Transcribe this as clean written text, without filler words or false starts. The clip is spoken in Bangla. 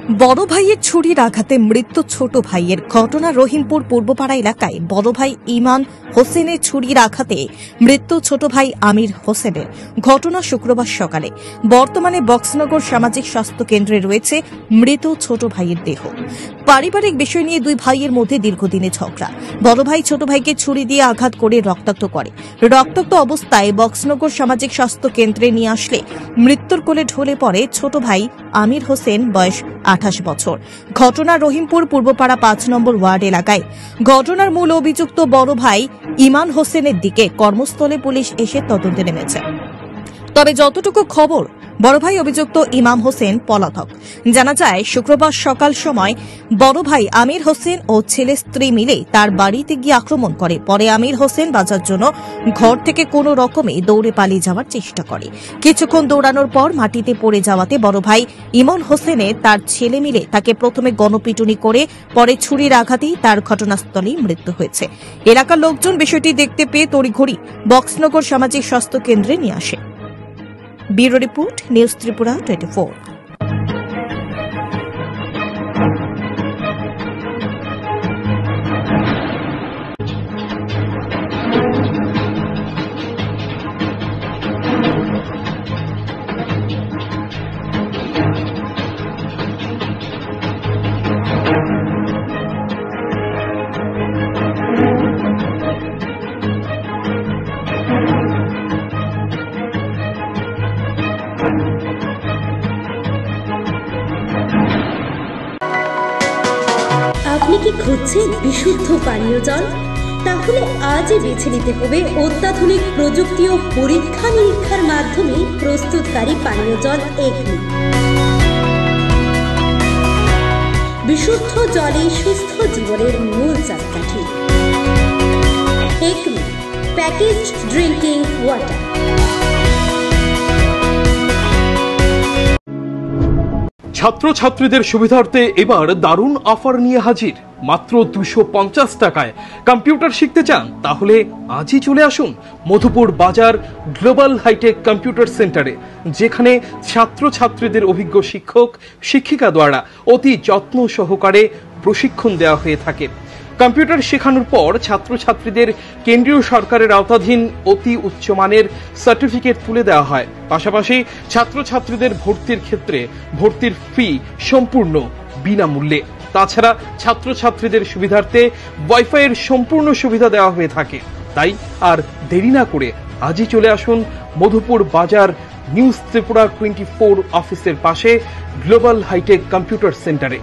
বড় ভাইয়ের ছুরির আঘাতে মৃত্যু ছোট ভাইয়ের ঘটনা রহিমপুর পূর্বপাড়া এলাকায় বড় ভাই ইমান হোসেনের ছুরির আঘাতে মৃত্যু ছোট ভাই আমির হোসেনের ঘটনা শুক্রবার সকালে। বর্তমানে বক্সনগর সামাজিক স্বাস্থ্য কেন্দ্রে রয়েছে মৃত ছোট ভাইয়ের দেহ। পারিবারিক বিষয় নিয়ে দুই ভাইয়ের মধ্যে দীর্ঘদিনের ঝগড়া। বড় ভাই ছোট ভাইকে ছুরি দিয়ে আঘাত করে রক্তাক্ত করে। রক্তাক্ত অবস্থায় বক্সনগর সামাজিক স্বাস্থ্য কেন্দ্রে নিয়ে আসলে মৃত্যুর কোলে ঢলে পড়ে ছোট ভাই আমির হোসেন, বয়স 28 বছর। ঘটনা রহিমপুর পূর্বপাড়া 5 নম্বর ওয়ার্ড এলাকায়। ঘটনার মূল অভিযুক্ত বড় ভাই ইমান হোসেনের দিকে কর্মস্থলে পুলিশ এসে তদন্তে নেমেছে। তবে যতটুকু খবর, বড় ভাই অভিযুক্ত ইমাম হোসেন পলাতক। জানা যায়, শুক্রবার সকাল সময় বড় ভাই আমির হোসেন ও ছেলে স্ত্রী মিলে তার বাড়িতে গিয়ে আক্রমণ করে। পরে আমির হোসেন বাঁচার জন্য ঘর থেকে কোনো রকমে দৌড়ে পালিয়ে যাওয়ার চেষ্টা করে। কিছুক্ষণ দৌড়ানোর পর মাটিতে পড়ে যাওয়াতে বড় ভাই ইমন হোসেনের তার ছেলে মিলে তাকে প্রথমে গণপিটুনি করে পরে ছুরির আঘাতেই তার ঘটনাস্থলেই মৃত্যু হয়েছে। এলাকার লোকজন বিষয়টি দেখতে পেয়ে তড়িঘড়ি বক্সনগর সামাজিক স্বাস্থ্য কেন্দ্রে নিয়ে আসে। Bureau report, news Tripura 24। আপনি কি খুঁজছেন বিশুদ্ধ পানীয় জল? তাহলে আজই বেছে নিতে হবে অত্যাধুনিক প্রযুক্তি ও পরীক্ষা নিরীক্ষার মাধ্যমে প্রস্তুতকারী পানীয় জল একমি। বিশুদ্ধ জলে সুস্থ জীবনের মূল চাকাঠি। Acme packaged drinking water. ছাত্রছাত্রীদের সুবিধার্থে এবার দারুণ অফার নিয়ে হাজির। মাত্র 250 টাকায় কম্পিউটার শিখতে চান? তাহলে আজই চলে আসুন মধুপুর বাজার গ্লোবাল হাইটেক কম্পিউটার সেন্টারে, যেখানে ছাত্রছাত্রীদের অভিজ্ঞ শিক্ষক শিক্ষিকা দ্বারা অতি যত্ন সহকারে প্রশিক্ষণ দেওয়া হয়ে থাকে। কম্পিউটার শেখানোর পর ছাত্রছাত্রীদের কেন্দ্রীয় সরকারের আওতাধীন অতি উচ্চমানের সার্টিফিকেট তুলে দেওয়া হয়। পাশাপাশি ছাত্রছাত্রীদের ভর্তির ক্ষেত্রে ভর্তির ফি সম্পূর্ণ বিনামূল্যে। তাছাড়া ছাত্রছাত্রীদের সুবিধার্থে ওয়াইফাইয়ের সম্পূর্ণ সুবিধা দেওয়া হয়ে থাকে। তাই আর দেরি না করে আজই চলে আসুন মধুপুর বাজার নিউজ ত্রিপুরা 24 অফিসের পাশে গ্লোবাল হাইটেক কম্পিউটার সেন্টারে।